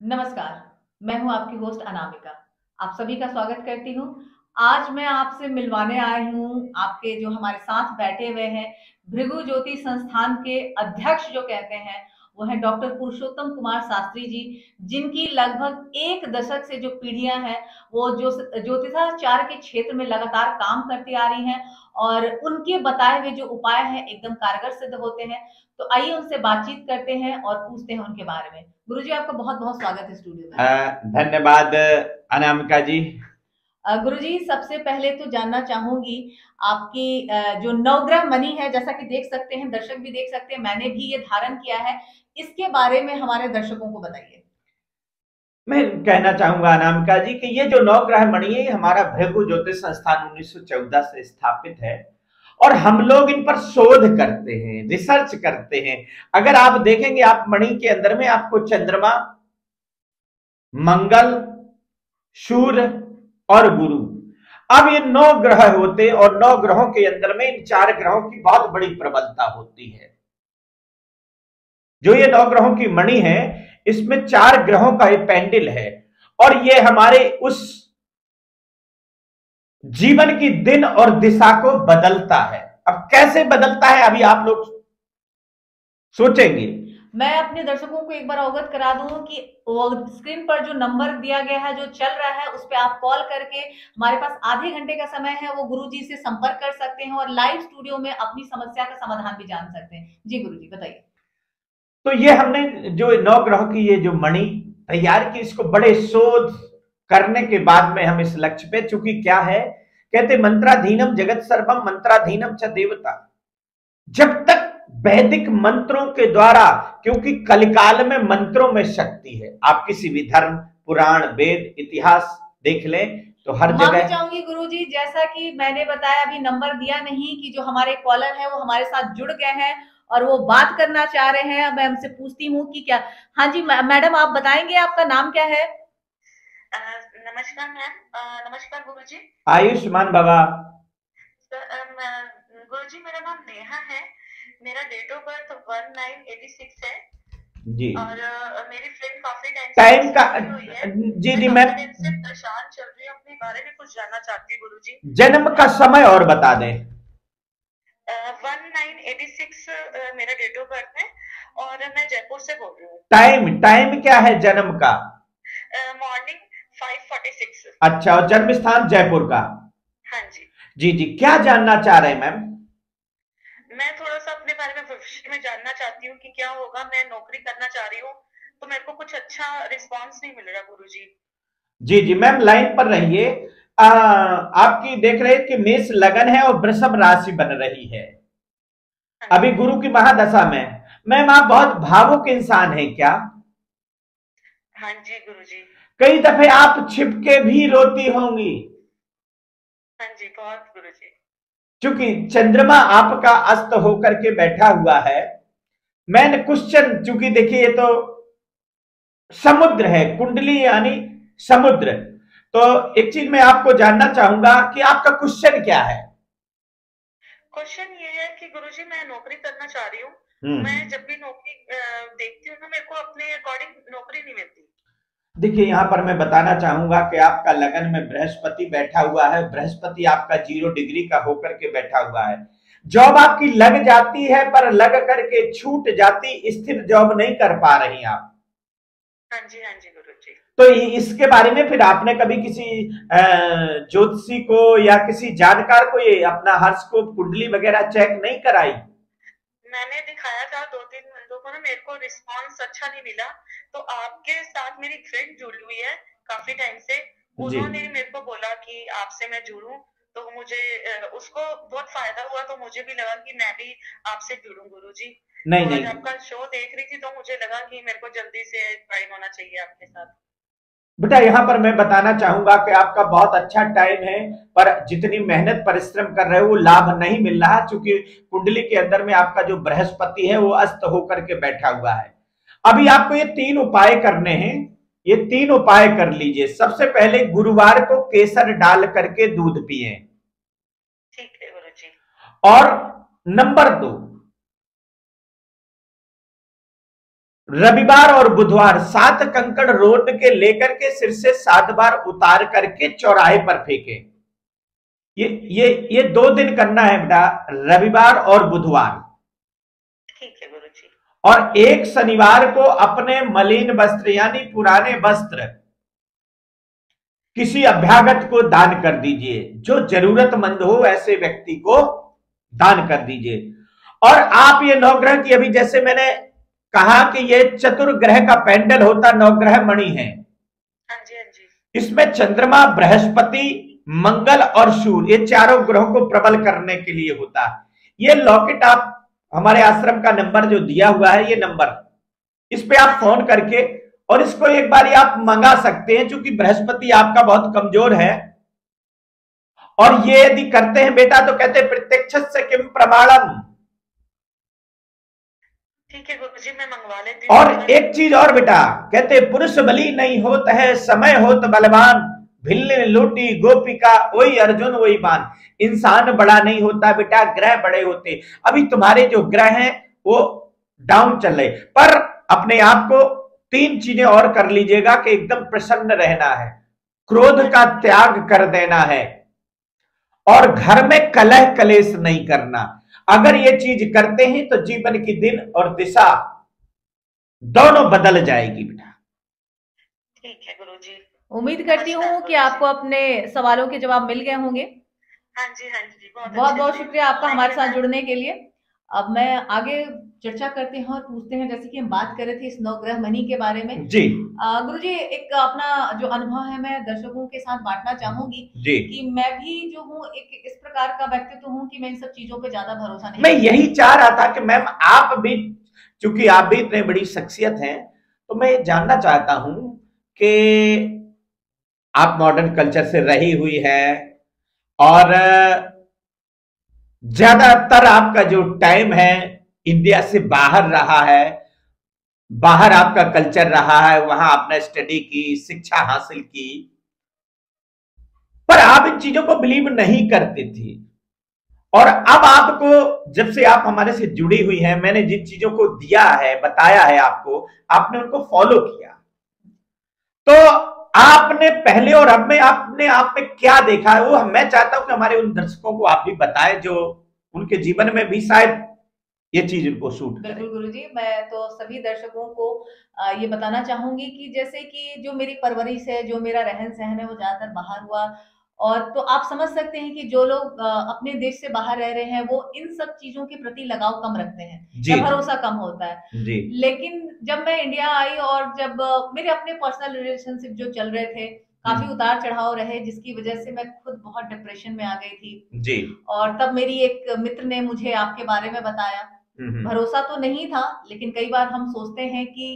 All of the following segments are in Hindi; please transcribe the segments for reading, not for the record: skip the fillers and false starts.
नमस्कार। मैं हूं आपकी होस्ट अनामिका। आप सभी का स्वागत करती हूं। आज मैं आपसे मिलवाने आई हूं आपके जो हमारे साथ बैठे हुए हैं भृगु ज्योति संस्थान के अध्यक्ष जो कहते हैं वो है डॉक्टर पुरुषोत्तम कुमार शास्त्री जी, जिनकी लगभग एक दशक से जो पीढ़ियां हैं वो जो ज्योतिषाचार के क्षेत्र में लगातार काम करती आ रही हैं और उनके बताए हुए जो उपाय हैं एकदम कारगर सिद्ध होते हैं। तो आइए उनसे बातचीत करते हैं और पूछते हैं उनके बारे में। गुरुजी, आपका बहुत बहुत स्वागत है स्टूडियो में। धन्यवाद अनामिका जी। गुरुजी, सबसे पहले तो जानना चाहूंगी आपकी जो नवग्रह मणि है, जैसा कि देख सकते हैं, दर्शक भी देख सकते हैं, मैंने भी ये धारण किया है, इसके बारे में हमारे दर्शकों को बताइए। मैं कहना चाहूंगा अनामिका जी कि ये जो नवग्रह मणि है हमारा भृगु ज्योतिष संस्थान 1914 से स्थापित है और हम लोग इन पर शोध करते हैं, रिसर्च करते हैं। अगर आप देखेंगे, आप मणि के अंदर में आपको चंद्रमा, मंगल, सूर्य और गुरु, अब ये 9 ग्रह होते और 9 ग्रहों के अंदर में इन 4 ग्रहों की बहुत बड़ी प्रबलता होती है। जो ये 9 ग्रहों की मणि है इसमें 4 ग्रहों का एक पेंडिल है और ये हमारे उस जीवन की दिन और दिशा को बदलता है। अब कैसे बदलता है अभी आप लोग सोचेंगे। मैं अपने दर्शकों को एक बार अवगत करा दूं कि वो स्क्रीन पर जो नंबर दिया गया है जो चल रहा है उस पर आप कॉल करके, हमारे पास आधे घंटे का समय है, वो गुरुजी से संपर्क कर सकते हैं और लाइव स्टूडियो में अपनी समस्या का समाधान भी जान सकते हैं। जी गुरुजी, बताइए। तो ये हमने जो 9 ग्रहों की ये जो मणि तैयार की, इसको बड़े शोध करने के बाद में हम इस लक्ष्य पे, चूंकि क्या है, कहते मंत्राधीनम जगत सर्वम मंत्राधीनम च देवता। जब तक वैदिक मंत्रों के द्वारा, क्योंकि कलिकाल में मंत्रों में शक्ति है। आप किसी भी धर्म, पुराण, वेद, इतिहास देख लें तो हर माफी जगह। चाहूंगी गुरुजी, जैसा कि मैंने बताया, अभी नंबर दिया नहीं कि जो हमारे कॉलर हैं वो हमारे साथ जुड़ गए हैं और वो बात करना चाह रहे हैं। मैं हमसे पूछती हूँ कि क्या। हाँ जी मैडम, आप बताएंगे आपका नाम क्या है? नमस्कार मैम। नमस्कार गुरुजी। आयुष्मान बाबा। गुरुजी, मेरा नाम नेहा है। मेरा डेट ऑफ बर्थ 1986 है। जी। और मेरी फ्रेंड काफी टाइम का। टाइम हुई है। जी मैं जी, मैं काफी दिन से परेशान चल रही हूँ, अपने बारे में कुछ जानना चाहती हूँ गुरुजी। जन्म का समय और बता दें। 1986 मेरा डेट ऑफ बर्थ है और मैं जयपुर से बोल रही हूँ। टाइम टाइम क्या है जन्म का? मॉर्निंग 5:46। अच्छा, और जन्म स्थान जयपुर का? हाँ जी। जी जी, क्या जानना चाह रहे हैं मैम? मैं थोड़ा सा अपने बारे में भविष्य में जानना चाहती हूँ कि क्या होगा। मैं नौकरी करना चाह रही हूँ तो मेरे को कुछ अच्छा रिस्पांस नहीं मिल रहा गुरुजी। जी जी मैम, लाइन पर रहिए। आपकी देख रहे हैं कि मेष लगन है और वृषभ राशि बन रही है हाँ अभी जी। गुरु की महादशा में। मैम, आप बहुत भावुक इंसान हैं क्या? हाँ जी गुरुजी। कई दफे आप छिपके भी रोती होंगी, हाँ जी, बहुत गुरुजी। क्योंकि चंद्रमा आपका अस्त होकर के बैठा हुआ है। मैंने क्वेश्चन, चूंकि देखिए ये तो समुद्र है, कुंडली यानी समुद्र। तो एक चीज मैं आपको जानना चाहूंगा कि आपका क्वेश्चन क्या है? क्वेश्चन ये है कि गुरुजी, मैं नौकरी करना चाह रही हूँ। मैं हम्म। जब भी नौकरी देखती हूँ ना, मेरे को अपने अकॉर्डिंग नौकरी नहीं मिलती। देखिए, यहां पर मैं बताना चाहूंगा कि आपका लगन में बृहस्पति बैठा हुआ है। बृहस्पति आपका 0 डिग्री का होकर के बैठा हुआ है। जॉब आपकी लग जाती है पर लग करके छूट जाती, स्थिर जॉब नहीं कर पा रही आप। हाँ जी गुरुजी। तो इसके बारे में फिर आपने कभी किसी ज्योतिषी को या किसी जानकार को ये अपना हॉरोस्कोप, कुंडली वगैरह चेक नहीं कराई? मैंने दिखाया था 2-3 बंदों को ना, मेरे को रिस्पांस अच्छा नहीं मिला। तो आपके साथ मेरी फ्रेंड जुड़ी हुई है काफी टाइम से। जी। उन्होंने मेरे को बोला कि आपसे मैं जुड़ूं। तो मुझे उसको बहुत फायदा हुआ, तो मुझे भी लगा कि मैं भी आपसे जुड़ूं गुरुजी। नहीं तो आज नहीं आपका शो देख रही थी तो मुझे लगा कि मेरे को जल्दी से टाइम होना चाहिए आपके साथ। बेटा, यहां पर मैं बताना चाहूंगा कि आपका बहुत अच्छा टाइम है, पर जितनी मेहनत परिश्रम कर रहे हो वो लाभ नहीं मिल रहा, क्योंकि कुंडली के अंदर में आपका जो बृहस्पति है वो अस्त होकर के बैठा हुआ है। अभी आपको ये 3 उपाय करने हैं। ये 3 उपाय कर लीजिए। सबसे पहले, गुरुवार को केसर डाल करके दूध पिए। ठीक है गुरुजी। और नंबर 2, रविवार और बुधवार 7 कंकड़ रोड के लेकर के सिर से 7 बार उतार करके चौराहे पर फेंके। ये 2 दिन करना है बेटा, रविवार और बुधवार। ठीक है गुरुजी। और एक शनिवार को अपने मलिन वस्त्र यानी पुराने वस्त्र किसी अभ्यागत को दान कर दीजिए, जो जरूरतमंद हो ऐसे व्यक्ति को दान कर दीजिए। और आप ये नवग्रह की, अभी जैसे मैंने कहा कि ये चतुर्ग्रह का पेंडल होता, नवग्रह मणि है। हाँ जी, हाँ जी। इसमें चंद्रमा, बृहस्पति, मंगल और सूर्य, ये चारों ग्रहों को प्रबल करने के लिए होता है। ये लॉकेट आप हमारे आश्रम का नंबर जो दिया हुआ है, ये नंबर, इस पे आप फोन करके और इसको एक बार आप मंगा सकते हैं, क्योंकि बृहस्पति आपका बहुत कमजोर है। और ये यदि करते हैं बेटा तो कहते हैं प्रत्यक्ष से किम प्रमाणम। ठीक है गुरुजी, मैं मंगवा लेती हूँ। और एक चीज और बेटा, कहते पुरुष बली नहीं होता है, समय होत बलवान, भिल्ल लूटी गोपिका वही अर्जुन वही बान। इंसान बड़ा नहीं होता बेटा, ग्रह बड़े होते। अभी तुम्हारे जो ग्रह हैं वो डाउन चल रहे, पर अपने आप को 3 चीजें और कर लीजिएगा कि एकदम प्रसन्न रहना है, क्रोध का त्याग कर देना है, और घर में कलह कलेश नहीं करना। अगर ये चीज करते हैं तो जीवन की दिन और दिशा दोनों बदल जाएगी बेटा। ठीक है गुरुजी। उम्मीद करती हूँ कि आपको अपने सवालों के जवाब मिल गए होंगे। हाँ जी, हाँ जी। बहुत बहुत शुक्रिया आपका हमारे साथ जुड़ने के लिए। अब मैं आगे चर्चा करते हैं और पूछते हैं, जैसे कि हम बात कर रहे थे इस नवग्रह मणि के बारे में जी। गुरुजी, एक अपना जो अनुभव है मैं दर्शकों के साथ बांटना चाहूंगी जी। कि मैं भी जो हूँ एक इस प्रकार का व्यक्तित्व हूँ कि मैं इन सब चीजों पे ज्यादा भरोसा नहीं। मैं यही चाह रहा था कि मैम आप भी, चूंकि आप भी इतने बड़ी शख्सियत हैं, तो मैं जानना चाहता हूं कि आप मॉडर्न कल्चर से रही हुई है और ज्यादातर आपका जो टाइम है इंडिया से बाहर रहा है, बाहर आपका कल्चर रहा है, वहां आपने स्टडी की, शिक्षा हासिल की, पर आप इन चीजों को बिलीव नहीं करते थे। और अब आपको, जब से आप हमारे से जुड़ी हुई हैं, मैंने जिन चीजों को दिया है, बताया है आपको, आपने उनको फॉलो किया, तो आपने पहले और अब में आपने आप में क्या देखा है, वो मैं चाहता हूं कि हमारे उन दर्शकों को आप भी बताएं जो उनके जीवन में भी शायद ये चीज उनको सूट करे। बिल्कुल गुरुजी, मैं तो सभी दर्शकों को ये बताना चाहूंगी कि जैसे कि जो मेरी परवरिश है, जो मेरा रहन सहन है, वो ज्यादातर बाहर हुआ। और तो आप समझ सकते हैं कि जो लोग अपने देश से बाहर रह रहे हैं वो इन सब चीजों के प्रति लगाव कम रखते हैं या भरोसा कम होता है जी। लेकिन जब मैं इंडिया आई और जब मेरे अपने पर्सनल रिलेशनशिप जो चल रहे थे, काफी उतार चढ़ाव रहे, जिसकी वजह से मैं खुद बहुत डिप्रेशन में आ गई थी जी। और तब मेरी एक मित्र ने मुझे आपके बारे में बताया। भरोसा तो नहीं था, लेकिन कई बार हम सोचते हैं कि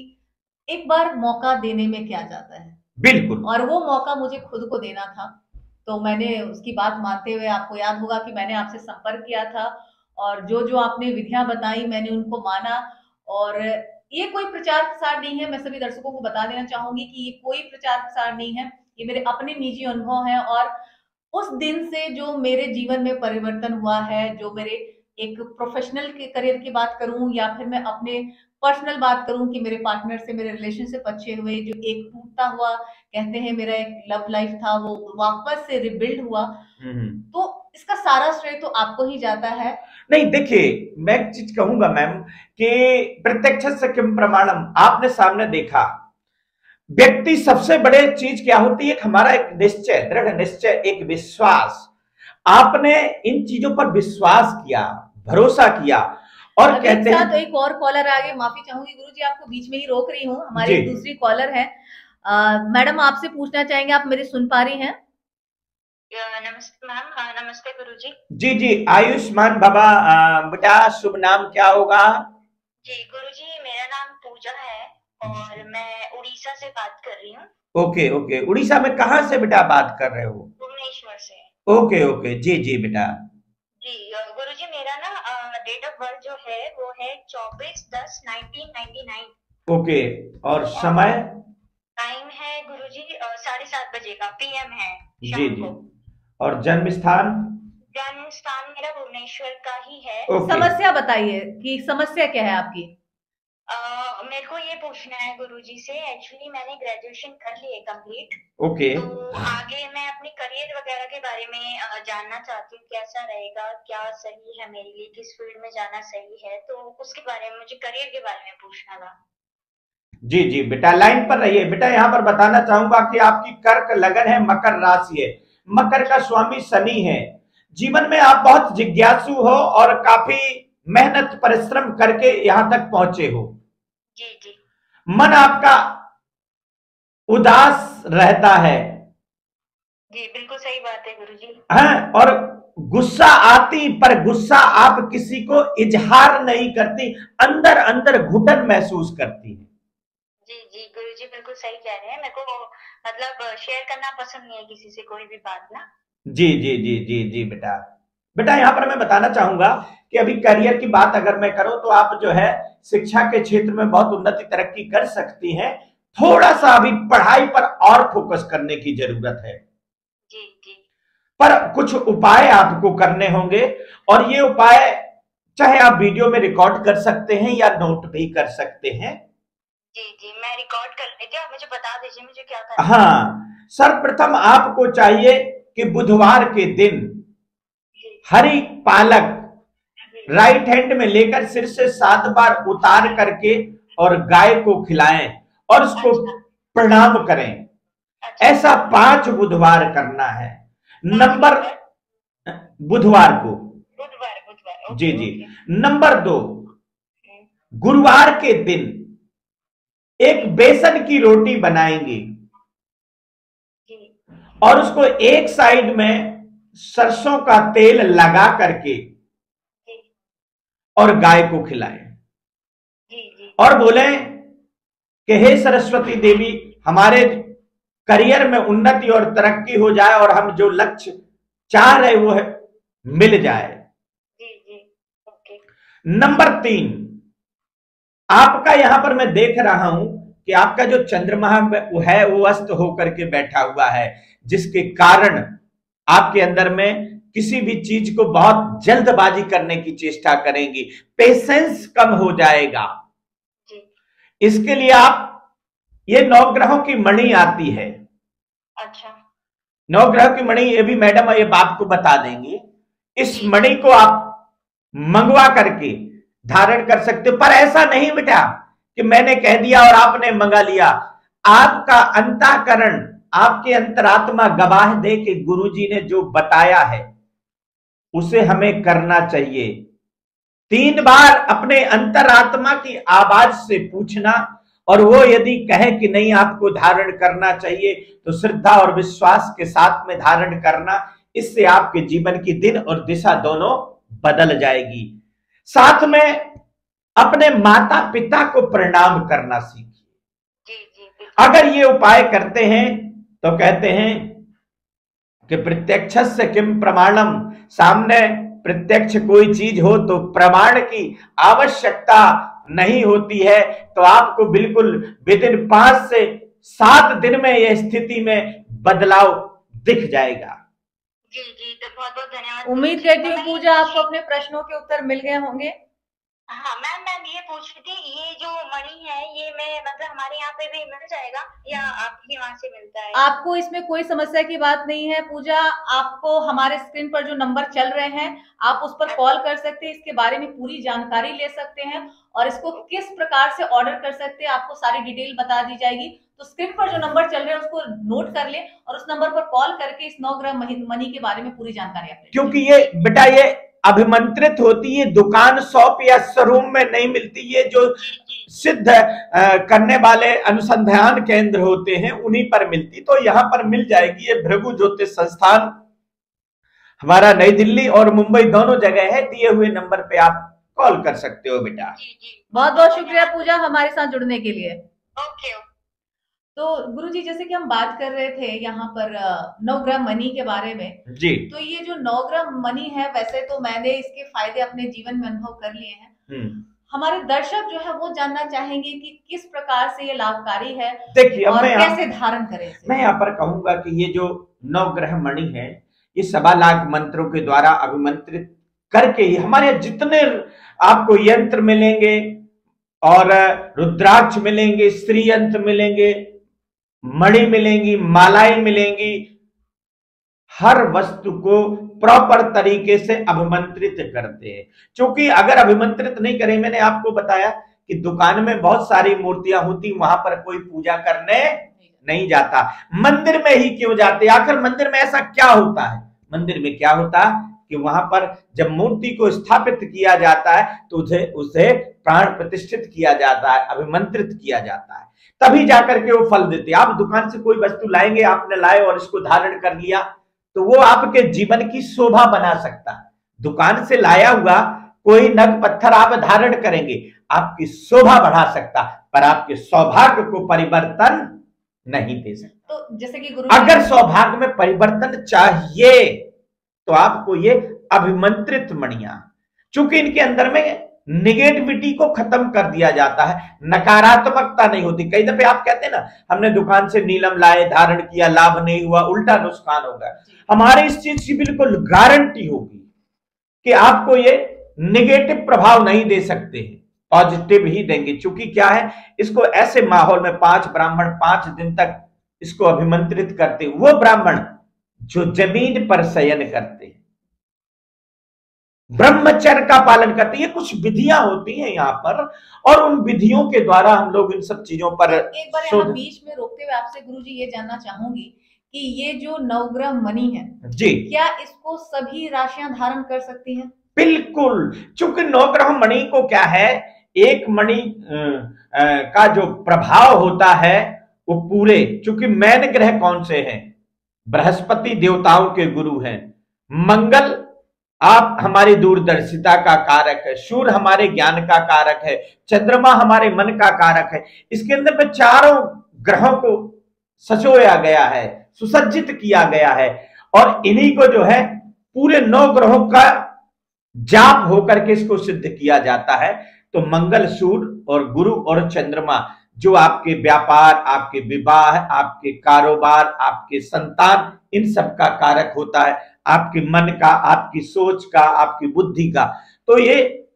एक बार मौका देने में क्या जाता है। बिल्कुल। और वो मौका मुझे खुद को देना था, तो मैंने उसकी बात मानते हुए, आपको याद होगा कि मैंने आपसे संपर्क किया था और जो जो आपने विधियां बताई मैंने उनको माना। और ये कोई प्रचार प्रसार नहीं है, मैं सभी दर्शकों को बता देना चाहूंगी कि ये कोई प्रचार प्रसार नहीं है, ये मेरे अपने निजी अनुभव हैं। और उस दिन से जो मेरे जीवन में परिवर्तन हुआ है, जो मेरे एक प्रोफेशनल के करियर की बात करूं या फिर मैं अपने पर्सनल बात करूं कि मेरे पार्टनर से मेरे रिलेशनशिप अच्छे हुए, जो एक टूटता हुआ कहते हैं मेरा एक लव लाइफ था वो वापस से रिबिल्ड हुआ, तो इसका सारा श्रेय तो आपको ही जाता है। नहीं देखिए, मैं एक चीज कहूंगा मैम कि प्रत्यक्ष से किम प्रमाणम, आपने सामने देखा व्यक्ति सबसे बड़े चीज क्या होती है, हमारा एक निश्चय, दृढ़ निश्चय, एक विश्वास। आपने इन चीजों पर विश्वास किया, भरोसा किया और कहते हैं तो एक और कॉलर आ गए, माफी चाहूंगी गुरुजी आपको बीच में ही रोक रही हूँ, हमारी दूसरी कॉलर है। मैडम आपसे पूछना चाहेंगे, आप मेरी सुन पा रही हैं? नमस्ते मैम। नमस्ते गुरुजी। जी जी, आयुष्मान बाबा। बेटा शुभ नाम क्या होगा? जी गुरुजी, मेरा नाम पूजा है और मैं उड़ीसा से बात कर रही हूँ। ओके ओके, उड़ीसा में कहाँ से बेटा बात कर रहे हो? भुवनेश्वर से। ओके ओके, जी जी बेटा। जी गुरुजी, मेरा ना डेट ऑफ बर्थ जो है वो है 24/10/1999। ओके, और समय? टाइम है गुरुजी 7:30 बजे का PM है जी जी। और जन्म स्थान? जन्म स्थान मेरा भुवनेश्वर का ही है। समस्या बताइए कि समस्या क्या है आपकी? मेरे को ये पूछना है गुरुजी से, एक्चुअली मैंने ग्रेजुएशन कर ली है कंप्लीट। ओके। तो आगे मैं अपने करियर वगैरह के बारे में जानना चाहती हूँ, कैसा रहेगा, क्या सही है मेरे लिए, किस फील्ड में जाना सही है, तो उसके बारे में, मुझे करियर के बारे में पूछना था। जी जी बेटा, लाइन पर रहिए बेटा। यहाँ पर बताना चाहूंगा कि आपकी कर्क लगन है, मकर राशि है, मकर का स्वामी शनि है। जीवन में आप बहुत जिज्ञासु हो और काफी मेहनत परिश्रम करके यहां तक पहुंचे हो। जी जी। मन आपका उदास रहता है। जी बिल्कुल सही बात है गुरुजी। हाँ, और गुस्सा आती, पर गुस्सा आप किसी को इजहार नहीं करती, अंदर अंदर घुटन महसूस करती है। जी जी गुरुजी बिल्कुल सही कह रहे हैं। मेरे को मतलब शेयर करना पसंद नहीं है किसी से कोई भी बात ना। जी जी जी जी जी बेटा। बेटा यहाँ पर मैं बताना चाहूंगा कि अभी करियर की बात अगर मैं करूं तो आप जो है शिक्षा के क्षेत्र में बहुत उन्नति तरक्की कर सकती हैं। थोड़ा सा अभी पढ़ाई पर और फोकस करने की जरूरत है। जी जी। पर कुछ उपाय आपको करने होंगे, और ये उपाय चाहे आप वीडियो में रिकॉर्ड कर सकते हैं या नोट भी कर सकते हैं। जी जी मैं रिकॉर्ड कर लेती हूँ, आप मुझे बता दीजिए मुझे क्या करना है। हाँ, सर्वप्रथम आपको चाहिए कि बुधवार के दिन हरी पालक राइट हैंड में लेकर सिर से 7 बार उतार करके और गाय को खिलाएं और उसको प्रणाम करें। ऐसा 5 बुधवार करना है। नंबर बुधवार को। बुधवार जी जी। नंबर 2, गुरुवार के दिन एक बेसन की रोटी बनाएंगे और उसको एक साइड में सरसों का तेल लगा करके और गाय को खिलाएं और बोलें कि हे सरस्वती देवी, हमारे करियर में उन्नति और तरक्की हो जाए और हम जो लक्ष्य चाह रहे वो है मिल जाए। नंबर 3, आपका यहां पर मैं देख रहा हूं कि आपका जो चंद्रमा है वो अस्त होकर के बैठा हुआ है, जिसके कारण आपके अंदर में किसी भी चीज को बहुत जल्दबाजी करने की चेष्टा करेंगी, पेशेंस कम हो जाएगा। इसके लिए आप ये 9 ग्रहों की मणि आती है। अच्छा। 9 ग्रह की मणि, ये भी मैडम ये बाप को बता देंगी। इस मणि को आप मंगवा करके धारण कर सकते हो, पर ऐसा नहीं बेटा कि मैंने कह दिया और आपने मंगा लिया। आपका अंतःकरण, आपके अंतरात्मा गवाह दे कि गुरुजी ने जो बताया है उसे हमें करना चाहिए। 3 बार अपने अंतरात्मा की आवाज से पूछना, और वो यदि कहे कि नहीं आपको धारण करना चाहिए तो श्रद्धा और विश्वास के साथ में धारण करना। इससे आपके जीवन की दिन और दिशा दोनों बदल जाएगी। साथ में अपने माता पिता को प्रणाम करना सीखिए। अगर ये उपाय करते हैं तो कहते हैं कि प्रत्यक्षस्य किम प्रमाणम, सामने प्रत्यक्ष कोई चीज हो तो प्रमाण की आवश्यकता नहीं होती है। तो आपको बिल्कुल विदिन 5 से 7 दिन में यह स्थिति में बदलाव दिख जाएगा। जी जी, तो बहुत बहुत धन्यवाद। उम्मीद करती हूँ पूजा आपको अपने प्रश्नों के उत्तर मिल गए होंगे। हाँ मैम ये पूछ रही थी, ये जो मणि है ये मैं मतलब हमारे यहाँ पे भी मिल जाएगा या आपके वहां से मिलता है? आपको इसमें कोई समस्या की बात नहीं है पूजा। आपको हमारे स्क्रीन पर जो नंबर चल रहे हैं आप उस पर कॉल कर सकते हैं, इसके बारे में पूरी जानकारी ले सकते हैं और इसको किस प्रकार से ऑर्डर कर सकते हैं आपको सारी डिटेल बता दी जाएगी। तो स्क्रीन पर जो नंबर चल रहे हैं उसको नोट कर लें और उस नंबर पर कॉल करके इस 9 ग्रह मणि के बारे में पूरी जानकारी आप लें। क्योंकि ये बेटा ये अभिमंत्रित होती है, दुकान शॉप या शोरूम में नहीं मिलती। ये जो सिद्ध करने वाले अनुसंधान केंद्र होते हैं उन्हीं पर मिलती, तो यहाँ पर मिल जाएगी। ये भृगु ज्योतिष संस्थान हमारा नई दिल्ली और मुंबई दोनों जगह है। दिए हुए नंबर पे आप कॉल कर सकते हो बेटा। बहुत बहुत शुक्रिया पूजा हमारे साथ जुड़ने के लिए। ओके। तो गुरुजी जैसे कि हम बात कर रहे थे यहाँ पर 9 ग्रह मणि के बारे में जी, तो ये जो 9 ग्रह मणि है वैसे तो मैंने इसके फायदे अपने जीवन में अनुभव कर लिए हैं। हमारे दर्शक जो है वो जानना चाहेंगे कि किस प्रकार से ये लाभकारी है। देखिए और कैसे धारण करें इसे। मैं यहाँ पर कहूंगा कि ये जो 9 ग्रह मणि है ये 1.25 लाख मंत्रों के द्वारा अभिमंत्रित करके ही हमारे जितने आपको यंत्र मिलेंगे, और रुद्राक्ष मिलेंगे, श्रीयंत्र मिलेंगे, मणि मिलेंगी, मालाएं मिलेंगी। हर वस्तु को प्रॉपर तरीके से अभिमंत्रित करते हैं, क्योंकि अगर अभिमंत्रित नहीं करें, मैंने आपको बताया कि दुकान में बहुत सारी मूर्तियां होती, वहां पर कोई पूजा करने नहीं जाता, मंदिर में ही क्यों जाते? आखिर मंदिर में ऐसा क्या होता है? मंदिर में क्या होता है कि वहां पर जब मूर्ति को स्थापित किया जाता है तो उसे प्राण प्रतिष्ठित किया जाता है, अभिमंत्रित किया जाता है, तभी जाकर के वो फल देते हैं। आप दुकान से कोई वस्तु लाएंगे, आपने लाए और इसको धारण कर लिया तो वो आपके जीवन की शोभा बना सकता है। दुकान से लाया हुआ कोई नग पत्थर आप धारण करेंगे, आपकी शोभा बढ़ा सकता, पर आपके सौभाग्य को परिवर्तन नहीं दे सकता। तो जैसे कि गुरु, अगर सौभाग्य में परिवर्तन चाहिए तो आपको ये अभिमंत्रित मणियां, चूंकि इनके अंदर में निगेटिविटी को खत्म कर दिया जाता है, नकारात्मकता नहीं होती। कई दफे आप कहते हैं ना, हमने दुकान से नीलम लाए, धारण किया, लाभ नहीं हुआ, उल्टा नुकसान होगा। हमारे इस चीज की बिल्कुल गारंटी होगी कि आपको ये निगेटिव प्रभाव नहीं दे सकते हैं, पॉजिटिव ही देंगे। क्योंकि क्या है, इसको ऐसे माहौल में 5 ब्राह्मण 5 दिन तक इसको अभिमंत्रित करते, वो ब्राह्मण जो जमीन पर शयन करते हैं, ब्रह्मचर्य का पालन करते हैं। ये कुछ विधियां होती हैं यहाँ पर, और उन विधियों के द्वारा हम लोग इन सब चीजों पर एक बार यहाँ बीच में रोकते हुए आपसे गुरुजी ये जानना चाहूंगी कि ये जो नवग्रह मणि है जी, क्या इसको सभी राशियां धारण कर सकती हैं? बिल्कुल, क्योंकि नवग्रह मणि को क्या है, एक मणि का जो प्रभाव होता है वो पूरे, क्योंकि मैन ग्रह कौन से हैं? बृहस्पति देवताओं के गुरु हैं, मंगल आप हमारी दूरदर्शिता का कारक है, सूर्य हमारे ज्ञान का कारक है, चंद्रमा हमारे मन का कारक है। इसके अंदर में चारों ग्रहों को सजोया गया है, सुसज्जित किया गया है, और इन्हीं को जो है पूरे 9 ग्रहों का जाप होकर के इसको सिद्ध किया जाता है। तो मंगल, सूर्य और गुरु और चंद्रमा जो आपके व्यापार, आपके विवाह, आपके कारोबार, आपके संतान, इन सब का कारक होता है, आपके मन का, आपकी सोच का, आपकी बुद्धि का। तो ये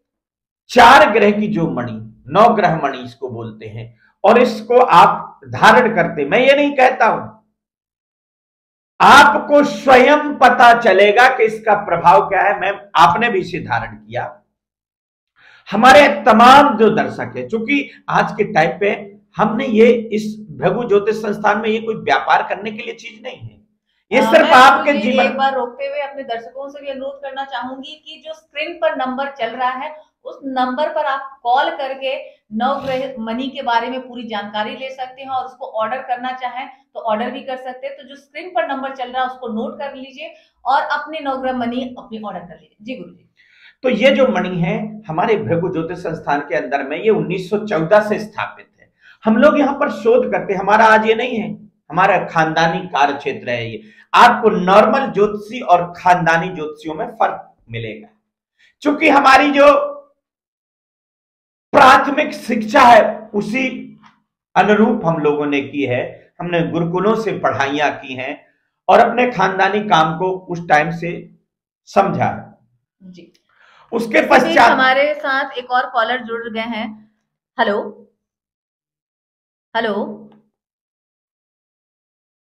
4 ग्रह की जो मणि, 9 ग्रह मणि इसको बोलते हैं, और इसको आप धारण करते, मैं ये नहीं कहता हूं, आपको स्वयं पता चलेगा कि इसका प्रभाव क्या है। आपने भी इसे धारण किया, हमारे तमाम जो दर्शक है, क्योंकि आज के टाइम पे हमने ये इस भृगु ज्योतिष संस्थान में ये कोई व्यापार करने के लिए चीज नहीं है, ये सिर्फ आपके जीवन। एक बार रोकते हुए अपने दर्शकों से भी अनुरोध करना चाहूंगी कि जो स्क्रीन पर नंबर चल रहा है उस नंबर पर आप कॉल करके नवग्रह मणि के बारे में पूरी जानकारी ले सकते हैं, और उसको ऑर्डर करना चाहें तो ऑर्डर भी कर सकते हैं। तो जो स्क्रीन पर नंबर चल रहा है उसको नोट कर लीजिए और अपने नवग्रह मणि अपनी ऑर्डर कर लीजिए। जी गुरु जी। तो ये जो मणि है हमारे भृगु ज्योतिष संस्थान के अंदर में, ये 1914 से स्थापित है। हम लोग यहाँ पर शोध करते, हमारा आज ये नहीं है, हमारा खानदानी कार्य क्षेत्र है ये। आपको नॉर्मल ज्योतिषी और खानदानी ज्योतिषियों में फर्क मिलेगा, क्योंकि हमारी जो प्राथमिक शिक्षा है उसी अनुरूप हम लोगों ने की है। हमने गुरुकुलों से पढ़ाइयां की हैं और अपने खानदानी काम को उस टाइम से समझा जी। उसके पश्चात हमारे साथ एक और कॉलर जुड़ गए हैं। हेलो हेलो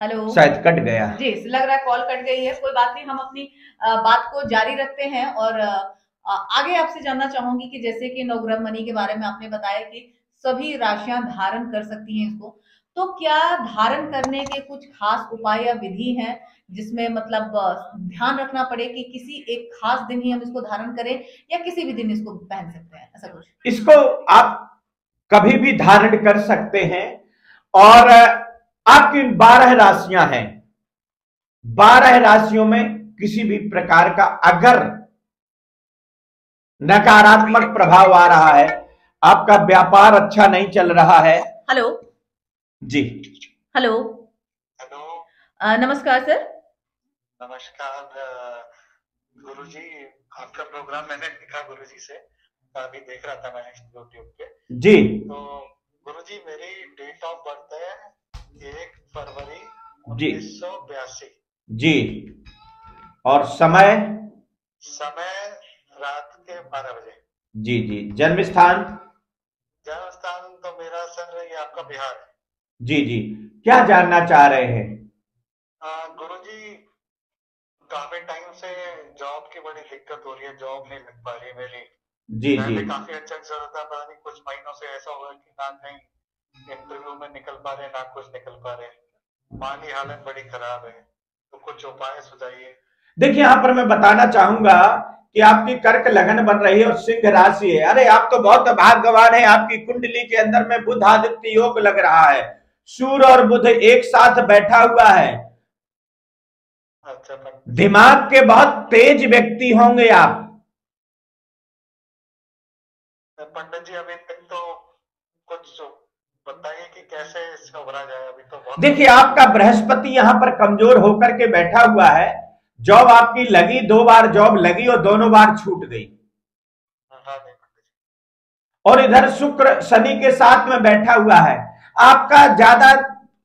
हेलो, शायद कट गया जी, लग रहा है कॉल कट गई है। कोई बात नहीं, हम अपनी बात को जारी रखते हैं और आगे आपसे जानना चाहूंगी कि जैसे कि नवग्रह मणि के बारे में आपने बताया कि सभी राशियां धारण कर सकती हैं इसको, तो क्या धारण करने के कुछ खास उपाय या विधि हैं जिसमें मतलब ध्यान रखना पड़े कि किसी एक खास दिन ही हम इसको धारण करें या किसी भी दिन इसको पहन सकते हैं, ऐसा कुछ? इसको आप कभी भी धारण कर सकते हैं, और आपकी 12 राशियां हैं, 12 राशियों में किसी भी प्रकार का अगर नकारात्मक प्रभाव आ रहा है, आपका व्यापार अच्छा नहीं चल रहा है। हेलो जी, हेलो हेलो, नमस्कार सर। नमस्कार गुरुजी, आपका प्रोग्राम मैंने देखा गुरुजी से, अभी देख रहा था मैं यूट्यूब पे जी। तो गुरुजी मेरी डेट ऑफ बर्थ है 1 फरवरी जी 1982 जी, और समय रात के 12 बजे। जी जी। जन्म स्थान आपका बिहार है। जी जी, क्या जानना चाह रहे हैं? गुरुजी, काफी टाइम से जॉब की बड़ी दिक्कत हो रही है, जॉब नहीं लग पा रही है मेरी। जी जी, पहले काफी अच्छा चल रहा था, पता नहीं कुछ महीनों से ऐसा हुआ कि ना कहीं इंटरव्यू में निकल पा रहे, ना कुछ निकल पा रहे। माली हालत बड़ी खराब है, तो कुछ उपाय सुझाइए। देखिए यहाँ पर मैं बताना चाहूंगा कि आपकी कर्क लगन बन रही है और सिंह राशि है। अरे आप तो बहुत भाग्यवान है, आपकी कुंडली के अंदर में बुध आदित्य योग लग रहा है, सूर्य और बुध एक साथ बैठा हुआ है। अच्छा, दिमाग के बहुत तेज व्यक्ति होंगे आप। पंडित जी अभी तक तो कुछ बताइए कि कैसे इसका उभरा जाए। अभी तो बहुत देखिए आपका बृहस्पति यहाँ पर कमजोर होकर के बैठा हुआ है। जॉब आपकी लगी, 2 बार जॉब लगी और दोनों बार छूट गई। हाँ नहीं पंडित जी। और इधर शुक्र शनि के साथ में बैठा हुआ है। आपका ज्यादा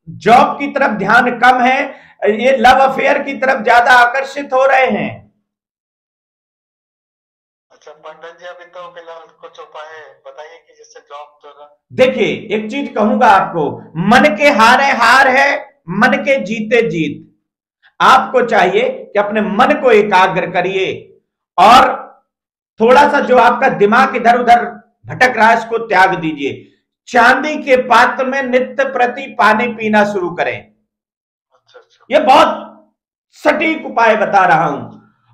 जॉब की तरफ ध्यान कम है, ये लव अफेयर की तरफ ज्यादा आकर्षित हो रहे हैं। अच्छा पंडित जी, अभी तो फिलहाल कुछ उपाय बताइए कि जिससे जॉब तो। देखिए एक चीज कहूंगा आपको, मन के हारे हार है, मन के जीते जीत। आपको चाहिए कि अपने मन को एकाग्र करिए और थोड़ा सा जो आपका दिमाग इधर उधर भटक रहा है इसको त्याग दीजिए। चांदी के पात्र में नित्य प्रति पानी पीना शुरू करें। अच्छा अच्छा, यह बहुत सटीक उपाय बता रहा हूं।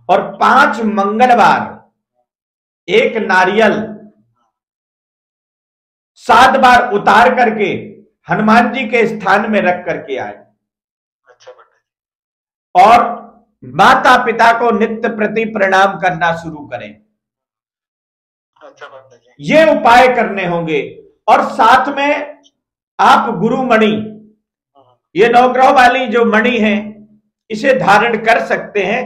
और 5 मंगलवार 1 नारियल 7 बार उतार करके हनुमान जी के स्थान में रख करके आए। अच्छा पंडित जी। और माता पिता को नित्य प्रति प्रणाम करना शुरू करें। अच्छा पंडित जी। ये उपाय करने होंगे। और साथ में आप गुरुमणि, ये नवग्रह वाली जो मणि है, इसे धारण कर सकते हैं।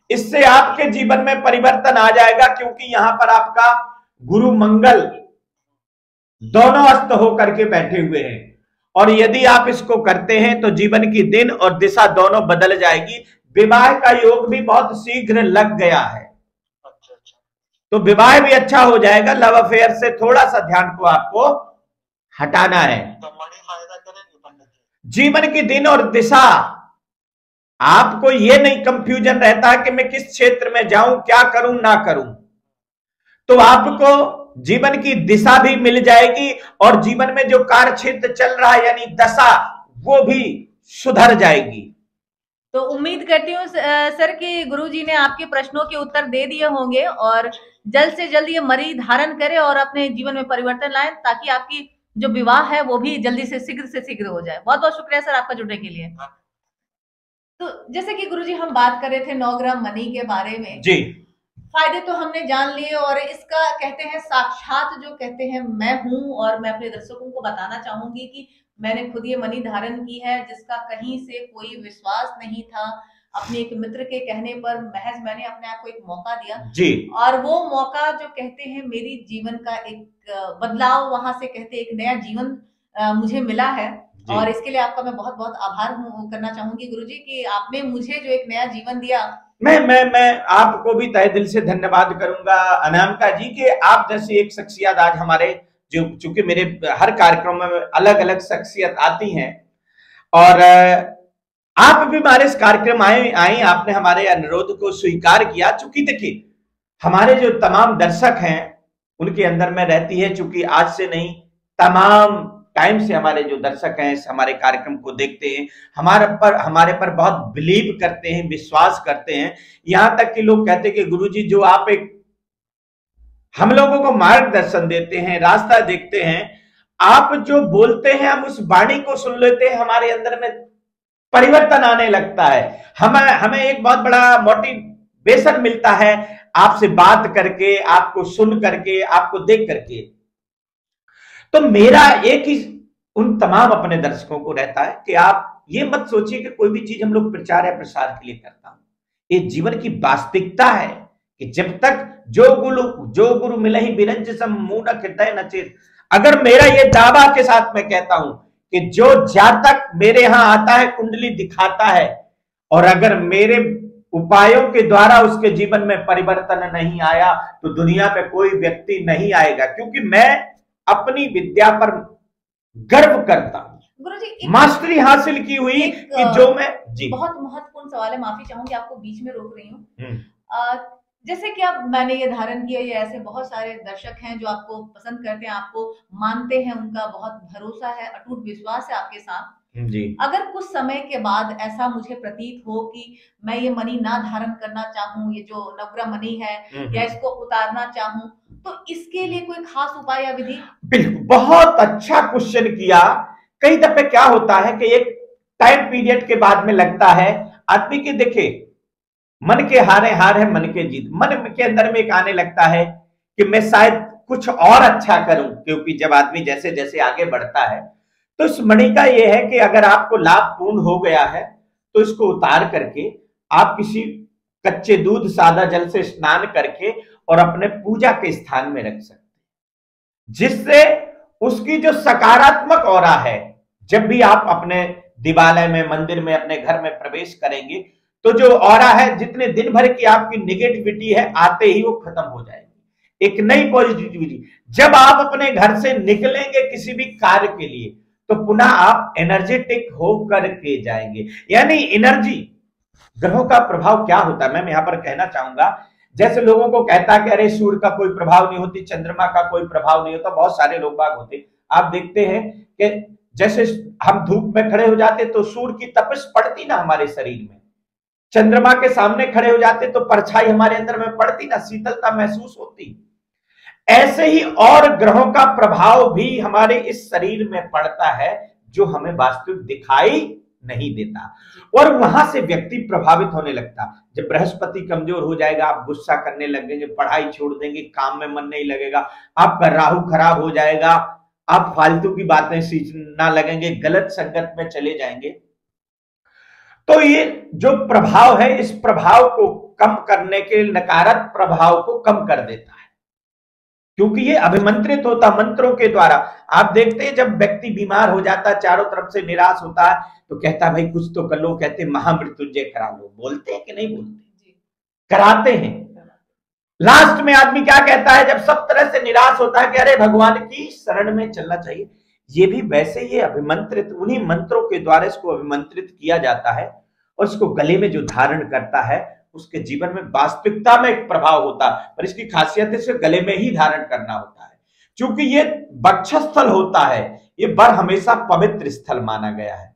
इससे आपके जीवन में परिवर्तन आ जाएगा, क्योंकि यहां पर आपका गुरु मंगल दोनों अस्त होकर के बैठे हुए हैं। और यदि आप इसको करते हैं तो जीवन की दिन और दिशा दोनों बदल जाएगी। विवाह का योग भी बहुत शीघ्र लग गया है, अच्छा अच्छा, तो विवाह भी अच्छा हो जाएगा। लव अफेयर से थोड़ा सा ध्यान को आपको हटाना है। तो मणि फायदा करेंगे पंडित जी? जीवन की दिन और दिशा, आपको ये नहीं कंफ्यूजन रहता कि मैं किस क्षेत्र में जाऊं, क्या करूं ना करूं, तो आपको जीवन की दिशा भी मिल जाएगी और जीवन में जो कार्य क्षेत्र चल रहा है यानी दशा, वो भी सुधर जाएगी। तो उम्मीद करती हूँ सर कि गुरुजी ने आपके प्रश्नों के उत्तर दे दिए होंगे और जल्द से जल्द ये मणि धारण करें और अपने जीवन में परिवर्तन लाएं, ताकि आपकी जो विवाह है वो भी जल्दी से शीघ्र हो जाए। बहुत बहुत शुक्रिया सर आपका जुड़ने के लिए। तो जैसे कि गुरुजी हम बात कर रहे थे 9 ग्राम मणि के बारे में जी, फायदे तो हमने जान लिए और इसका कहते हैं साक्षात जो कहते हैं मैं हूं। और मैं अपने दर्शकों को बताना चाहूंगी कि मैंने खुद ये मणि धारण की है, जिसका कहीं से कोई विश्वास नहीं था। अपने एक मित्र के कहने पर महज मैंने अपने आप को एक मौका दिया जी, और वो मौका जो कहते हैं मेरी जीवन का एक बदलाव, वहां से कहते एक नया जीवन मुझे मिला है। और इसके लिए आपका मैं बहुत बहुत आभार करना चाहूंगी गुरुजी कि आपने मुझे जो एक नया जीवन दिया। मैं आपको भी तहे दिल से धन्यवाद करूंगा अनामिका जी कि आप जैसी एक शख्सियत आज हमारे, जो चूंकि मेरे हर कार्यक्रम में अलग अलग शख्सियत आती हैं और आप भी हमारे इस कार्यक्रम आई, आपने हमारे अनुरोध को स्वीकार किया। चूंकि देखिए हमारे जो तमाम दर्शक हैं उनके अंदर में रहती है, चूंकि आज से नहीं तमाम टाइम से हमारे जो दर्शक हैं हमारे कार्यक्रम को देखते हैं, हमारे पर बहुत बिलीव करते हैं, विश्वास करते हैं। यहां तक कि लोग कहते हैं कि गुरुजी जो आप एक हम लोगों को मार्गदर्शन देते हैं, रास्ता देखते हैं, आप जो बोलते हैं हम उस वाणी को सुन लेते हैं, हमारे अंदर में परिवर्तन आने लगता है। हमें एक बहुत बड़ा मोटिवेशन मिलता है आपसे बात करके, आपको सुन करके, आपको देख करके। तो मेरा एक ही उन तमाम अपने दर्शकों को रहता है कि आप ये मत सोचिए कि कोई भी चीज हम लोग प्रचार या प्रसार के लिए करता हूं। ये जीवन की वास्तविकता है कि जब तक जो गुरु मिले ही बिरंज सम मूढ़ हृदय नचित। अगर मेरा ये दावा के साथ मैं कहता हूं कि जो जातक मेरे यहां आता है कुंडली दिखाता है और अगर मेरे उपायों के द्वारा उसके जीवन में परिवर्तन नहीं आया तो दुनिया में कोई व्यक्ति नहीं आएगा, क्योंकि मैं अपनी विद्या पर गर्व करता हूं, गुरुजी मास्टरी हासिल की हुई कि जो मैं जी बहुत महत्वपूर्ण सवाल है, माफी चाहूंगी आपको बीच में रोक रही हूँ। जैसे कि अब मैंने ये धारण किया, ये ऐसे बहुत सारे दर्शक हैं जो आपको पसंद करते हैं, आपको मानते हैं, उनका बहुत भरोसा है, अटूट विश्वास है आपके साथ जी। अगर कुछ समय के बाद ऐसा मुझे प्रतीत हो कि मैं ये मणि ना धारण करना चाहूं, ये जो नवग्रह मणि है या इसको उतारना चाहूं, तो इसके लिए कोई खास उपाय या विधि? बिल्कुल, बहुत अच्छा क्वेश्चन किया। कई दफे क्या होता है कि एक टाइम पीरियड के बाद में लगता है आदमी के, देखे मन के हारे हार है, मन के जीत, मन के अंदर में एक आने लगता है कि मैं शायद कुछ और अच्छा करूं, क्योंकि जब आदमी जैसे जैसे आगे बढ़ता है तो इस मणि का यह है कि अगर आपको लाभ पूर्ण हो गया है तो इसको उतार करके आप किसी कच्चे दूध सादा जल से स्नान करके और अपने पूजा के स्थान में रख सकते हैं, जिससे उसकी जो सकारात्मक ऑरा है, जब भी आप अपने दिवालय में, मंदिर में, अपने घर में प्रवेश करेंगे तो जो ऑरा है, जितने दिन भर की आपकी निगेटिविटी है, आते ही वो खत्म हो जाएगी, एक नई पॉजिटिविटी। जब आप अपने घर से निकलेंगे किसी भी कार्य के लिए तो पुनः आप एनर्जेटिक होकर के जाएंगे। यानी एनर्जी, ग्रहों का प्रभाव क्या होता है, मैं यहां पर कहना चाहूंगा, जैसे लोगों को कहता है कि अरे सूर्य का कोई प्रभाव नहीं होती, चंद्रमा का कोई प्रभाव नहीं होता, बहुत सारे लोग बाग होते, आप देखते हैं कि जैसे हम धूप में खड़े हो जाते तो सूर्य की तपिश पड़ती ना हमारे शरीर में, चंद्रमा के सामने खड़े हो जाते तो परछाई हमारे अंदर में पड़ती ना, शीतलता महसूस होती। ऐसे ही और ग्रहों का प्रभाव भी हमारे इस शरीर में पड़ता है, जो हमें वास्तविक दिखाई नहीं देता, और वहां से व्यक्ति प्रभावित होने लगता। जब बृहस्पति कमजोर हो जाएगा, आप गुस्सा करने लगेंगे, पढ़ाई छोड़ देंगे, काम में मन नहीं लगेगा, आपका राहु खराब हो जाएगा, आप फालतू की बातें सीखना लगेंगे, गलत संगत में चले जाएंगे। तो ये जो प्रभाव है, इस प्रभाव को कम करने के, नकारात्मक प्रभाव को कम कर देता है, क्योंकि ये अभिमंत्रित होता मंत्रों के द्वारा। आप देखते हैं जब व्यक्ति बीमार हो जाता है, चारों तरफ से निराश होता है, तो कहता है भाई कुछ तो कर लो, कहते हैं महामृत्युंजय करा लो, बोलते हैं कि नहीं बोलते, कराते हैं। लास्ट में आदमी क्या कहता है जब सब तरह से निराश होता है कि अरे भगवान की शरण में चलना चाहिए। ये भी वैसे ही अभिमंत्रित, उन्हीं मंत्रों के द्वारा इसको अभिमंत्रित किया जाता है, और इसको गले में जो धारण करता है उसके जीवन में वास्तविकता में एक प्रभाव होता है, पर इसकी खासियत है इसे गले में ही धारण करना होता है। क्योंकि ये वक्षस्थल होता है, ये बर हमेशा पवित्र स्थल माना गया है।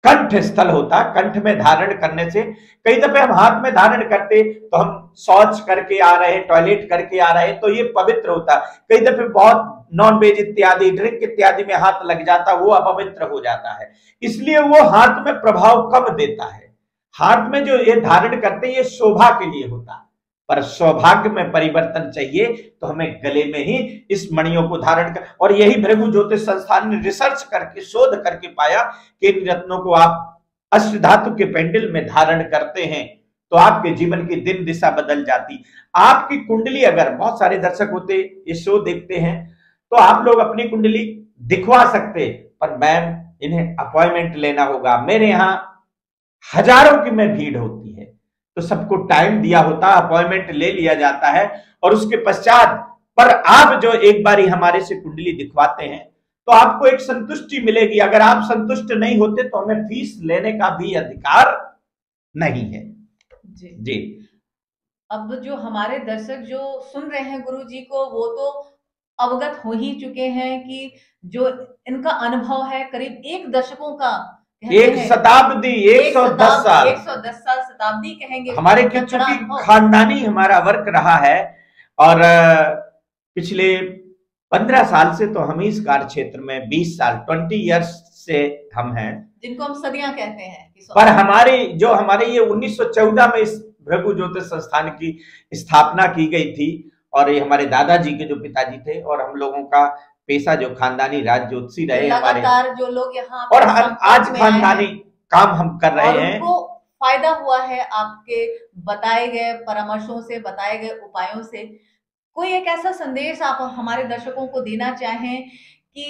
कंठ स्थल होता है, कंठ में धारण करने से, कई दफे हम हाथ में धारण करते तो हम शौच करके आ रहे हैं, टॉयलेट करके आ रहे हैं, तो ये पवित्र होता है। कई दफे बहुत नॉन वेज इत्यादि, ड्रिंक इत्यादि में हाथ लग जाता, वो अपवित्र हो जाता है, इसलिए वो हाथ में प्रभाव कम देता है। हाथ में जो ये धारण करते हैं ये शोभा के लिए होता है, पर सौभाग्य में परिवर्तन चाहिए तो हमें गले में ही इस मणियों को धारण कर, और यही भृगु ज्योतिष संस्थान ने रिसर्च करके, शोध करके पाया कि इन रत्नों को आप अष्टधातु के पेंडल में धारण करते हैं तो आपके जीवन की दिन दिशा बदल जाती। आपकी कुंडली, अगर बहुत सारे दर्शक होते ये शो देखते हैं तो आप लोग अपनी कुंडली दिखवा सकते, पर मैम इन्हें अपॉइंटमेंट लेना होगा। मेरे यहाँ हजारों की में भीड़ होती है, तो सबको टाइम दिया होता है, अपॉइंटमेंट ले लिया जाता है, और उसके पश्चात पर आप जो एक बारी हमारे से कुंडली दिखवाते हैं तो आपको एक संतुष्टि मिलेगी। अगर आप संतुष्ट नहीं होते तो हमें फीस लेने का भी अधिकार नहीं है। जी। अब जो हमारे दर्शक जो सुन रहे हैं गुरु जी को, वो तो अवगत हो ही चुके हैं कि जो इनका अनुभव है करीब एक दशकों का, एक शताब्दी, 110 साल, 110 साल, शताब्दी कहेंगे हमारे, क्योंकि खानदानी हमारा वर्क रहा है, और पिछले 15 साल से तो हम इस कार्य क्षेत्र में 20 साल 20 इयर्स से हम हैं, जिनको हम सदियां कहते हैं। पर हमारे ये 1914 में इस भृगु ज्योतिष संस्थान की स्थापना की गई थी, और ये हमारे दादाजी के जो पिताजी थे, और हम लोगों का पेशा जो खानदानी राज ज्योतिषी रहे लगातार जो लोग यहाँ, और हम आज खानदानी काम हम कर रहे हैं, उनको फायदा हुआ है आपके बताए गए परामर्शों से, बताए गए उपायों से। कोई एक ऐसा संदेश आप हमारे दर्शकों को देना चाहें कि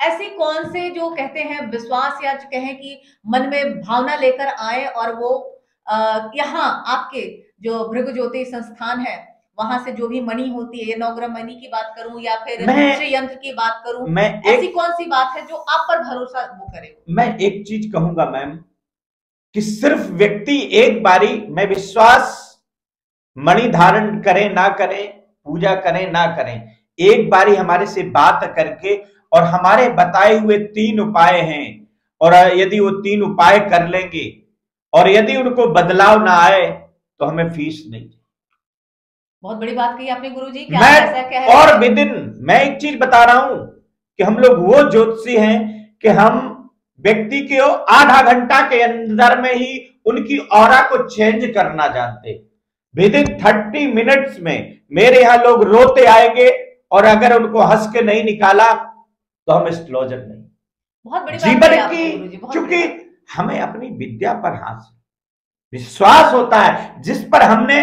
ऐसी कौन से जो कहते हैं विश्वास, या कहें कि मन में भावना लेकर आए और वो यहाँ आपके जो भृगु ज्योतिष संस्थान है वहां से जो भी मणि होती है, नवग्रह मणि की बात करूं या फिर मैं- श्री यंत्र की बात करूं, मैं ऐसी कौन सी बात है जो आप पर भरोसा वो करे? मैं एक चीज कहूंगा मैम, कि सिर्फ व्यक्ति एक बारी मैं विश्वास मणि धारण करें ना करें, पूजा करें ना करें, एक बारी हमारे से बात करके, और हमारे बताए हुए 3 उपाय हैं, और यदि वो 3 उपाय कर लेंगे और यदि उनको बदलाव ना आए तो हमें फीस नहीं। बहुत बड़ी बात कही आपने गुरुजी। क्या मैं ऐसा क्या है? और विदिन मैं एक चीज बता रहा हूं कि हम लोग वो ज्योतिषी हैं कि हम व्यक्ति के आधा घंटा के अंदर में ही उनकी ऑरा को चेंज करना जानते। विदिन 30 मिनट्स में मेरे यहां लोग रोते आएंगे, और अगर उनको हंस के नहीं निकाला तो हम एस्ट्रोलॉजर नहीं। बहुत बड़ी बात जीवन कही आपने गुरुजी, की, बहुत क्योंकि बड़ी बात। हमें अपनी विद्या पर विश्वास होता है, जिस पर हमने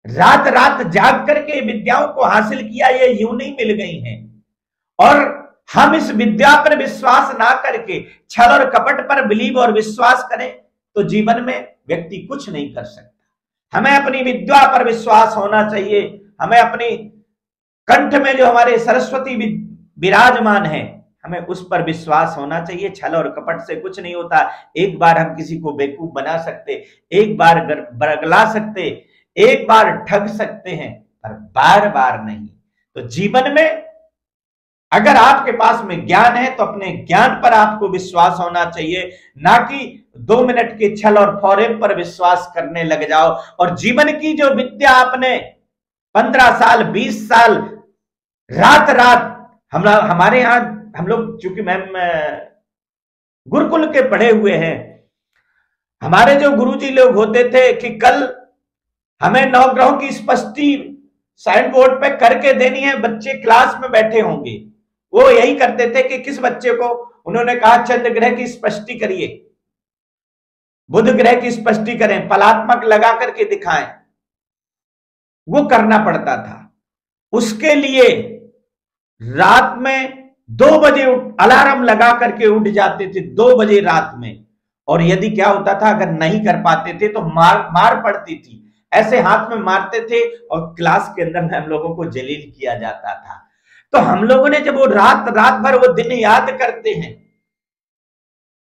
रात रात जाग करके विद्याओं को हासिल किया, ये यूं नहीं मिल गई हैं। और हम इस विद्या पर विश्वास ना करके छल और कपट पर बिलीव और विश्वास करें तो जीवन में व्यक्ति कुछ नहीं कर सकता। हमें अपनी विद्या पर विश्वास होना चाहिए। हमें अपनी कंठ में जो हमारे सरस्वती विराजमान है, हमें उस पर विश्वास होना चाहिए। छल और कपट से कुछ नहीं होता। एक बार हम किसी को बेवकूफ बना सकते, एक बार बरगला सकते, एक बार ठग सकते हैं, पर बार बार नहीं। तो जीवन में अगर आपके पास में ज्ञान है तो अपने ज्ञान पर आपको विश्वास होना चाहिए, ना कि 2 मिनट के छल और फॉरेम पर विश्वास करने लग जाओ। और जीवन की जो विद्या आपने 15 साल 20 साल रात रात, हमारे यहां हम लोग चूंकि मैम गुरुकुल के पढ़े हुए हैं, हमारे जो गुरुजी लोग होते थे कि कल हमें नवग्रहों की स्पष्टि साइन बोर्ड पे करके देनी है, बच्चे क्लास में बैठे होंगे, वो यही करते थे कि किस बच्चे को उन्होंने कहा चंद्र ग्रह की स्पष्टि करिए, बुध ग्रह की स्पष्टि करें, फलात्मक लगा करके दिखाएं, वो करना पड़ता था। उसके लिए रात में 2 बजे अलार्म लगा करके उठ जाते थे, 2 बजे रात में। और यदि क्या होता था, अगर नहीं कर पाते थे तो मार पड़ती थी, ऐसे हाथ में मारते थे और क्लास के अंदर में हम लोगों को जलील किया जाता था। तो हम लोगों ने जब वो रात भर वो दिन याद करते हैं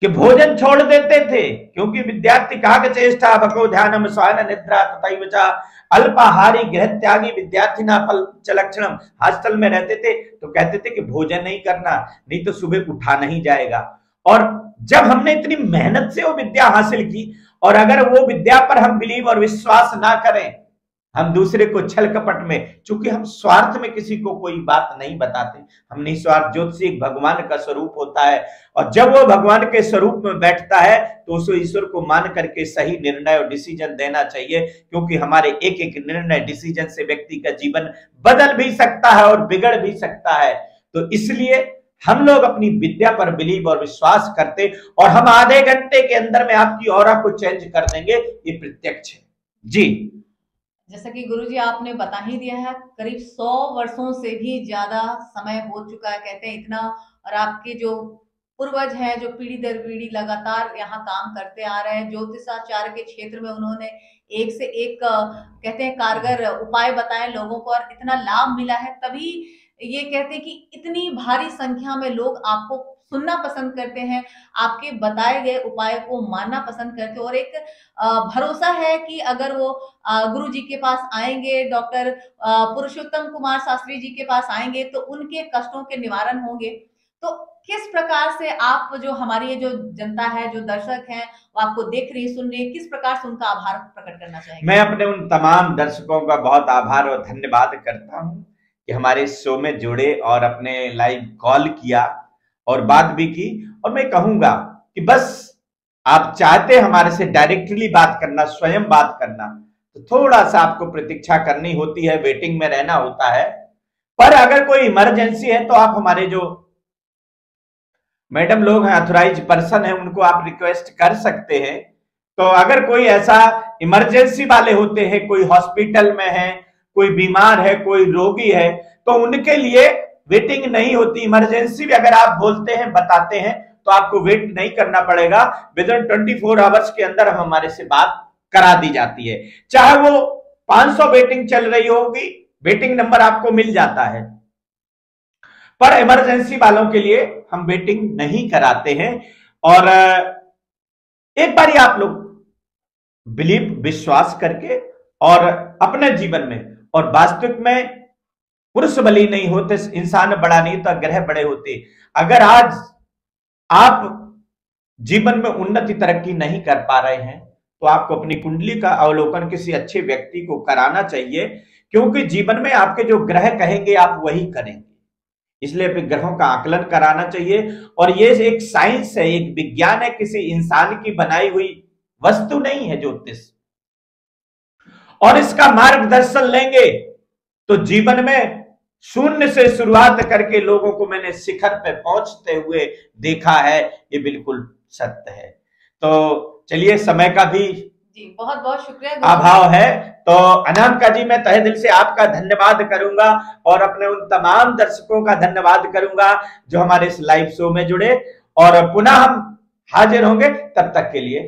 कि भोजन छोड़ देते थे, क्योंकि विद्यार्थी कहा चेष्टा भको ध्यानम स्वान निद्रा तथैव च अल्पाहारी गृह त्यागी विद्यार्थी ना फल च लक्षणम। हॉस्टल में रहते थे तो कहते थे कि भोजन नहीं करना, नहीं तो सुबह उठा नहीं जाएगा। और जब हमने इतनी मेहनत से वो विद्या हासिल की, और अगर वो विद्या पर हम बिलीव और विश्वास ना करें, हम दूसरे को छल कपट में, चूंकि हम स्वार्थ में किसी को कोई बात नहीं बताते, हम निस्वार्थ। ज्योतिषी एक भगवान का स्वरूप होता है, और जब वो भगवान के स्वरूप में बैठता है तो उस ईश्वर को मान करके सही निर्णय और डिसीजन देना चाहिए, क्योंकि हमारे एक एक निर्णय डिसीजन से व्यक्ति का जीवन बदल भी सकता है और बिगड़ भी सकता है। तो इसलिए हम लोग अपनी विद्या पर बिलीव और विश्वास करते, और हम आधे घंटे के अंदर में आपकी ऑरा को चेंज कर देंगे, ये प्रत्यक्ष है जी। जैसा कि गुरुजी आपने बता ही दिया है, करीब 100 वर्षों से भी ज्यादा समय हो चुका है, कहते हैं इतना। और आपके जो पूर्वज हैं, जो पीढ़ी दर पीढ़ी लगातार यहाँ काम करते आ रहे हैं, ज्योतिषाचार्य के क्षेत्र में उन्होंने एक से एक कहते हैं कारगर उपाय बताए लोगों को, और इतना लाभ मिला है। तभी ये कहते हैं कि इतनी भारी संख्या में लोग आपको सुनना पसंद करते हैं, आपके बताए गए उपाय को मानना पसंद करते हैं। और एक भरोसा है कि अगर वो गुरु जी के पास आएंगे, डॉक्टर पुरुषोत्तम कुमार शास्त्री जी के पास आएंगे, तो उनके कष्टों के निवारण होंगे। तो किस प्रकार से आप, जो हमारी ये जो जनता है, जो दर्शक हैं, वो आपको देख रही सुन रही है, किस प्रकार से उनका आभार प्रकट करना चाहेंगे? मैं अपने उन तमाम दर्शकों का बहुत आभार और धन्यवाद करता हूं कि हमारे शो में जुड़े और अपने लाइव कॉल किया और बात भी की। और मैं कहूंगा कि बस आप चाहते हमारे से डायरेक्टली बात करना, स्वयं बात करना, तो थोड़ा सा आपको प्रतीक्षा करनी होती है, वेटिंग में रहना होता है। पर अगर कोई इमरजेंसी है तो आप हमारे जो मैडम लोग हैं, ऑथराइज पर्सन है, उनको आप रिक्वेस्ट कर सकते हैं। तो अगर कोई ऐसा इमरजेंसी वाले होते हैं, कोई हॉस्पिटल में है, कोई बीमार है, कोई रोगी है, तो उनके लिए वेटिंग नहीं होती। इमरजेंसी भी अगर आप बोलते हैं, बताते हैं, तो आपको वेट नहीं करना पड़ेगा। विदिन 24 आवर्स के अंदर हमारे से बात करा दी जाती है। चाहे वो 500 वेटिंग चल रही होगी, वेटिंग नंबर आपको मिल जाता है, पर इमरजेंसी वालों के लिए हम वेटिंग नहीं कराते हैं। और एक बार आप लोग बिलीव, विश्वास करके और अपने जीवन में, और वास्तविक में पुरुष बली नहीं होते इंसान बड़ा नहीं तो ग्रह बड़े होते। अगर आज आप जीवन में उन्नति तरक्की नहीं कर पा रहे हैं तो आपको अपनी कुंडली का अवलोकन किसी अच्छे व्यक्ति को कराना चाहिए, क्योंकि जीवन में आपके जो ग्रह कहेंगे आप वही करेंगे। इसलिए अपने ग्रहों का आकलन कराना चाहिए। और ये एक साइंस है, एक विज्ञान है, किसी इंसान की बनाई हुई वस्तु नहीं है ज्योतिष। और इसका मार्गदर्शन लेंगे तो जीवन में शून्य से शुरुआत करके लोगों को मैंने शिखर पे पहुंचते हुए देखा है, ये बिल्कुल सत्य है। तो चलिए, समय का भी जी बहुत बहुत शुक्रिया, अभाव है, तो अनामिका जी मैं तहे दिल से आपका धन्यवाद करूंगा और अपने उन तमाम दर्शकों का धन्यवाद करूंगा जो हमारे इस लाइव शो में जुड़े। और पुनः हम हाजिर होंगे, तब तक के लिए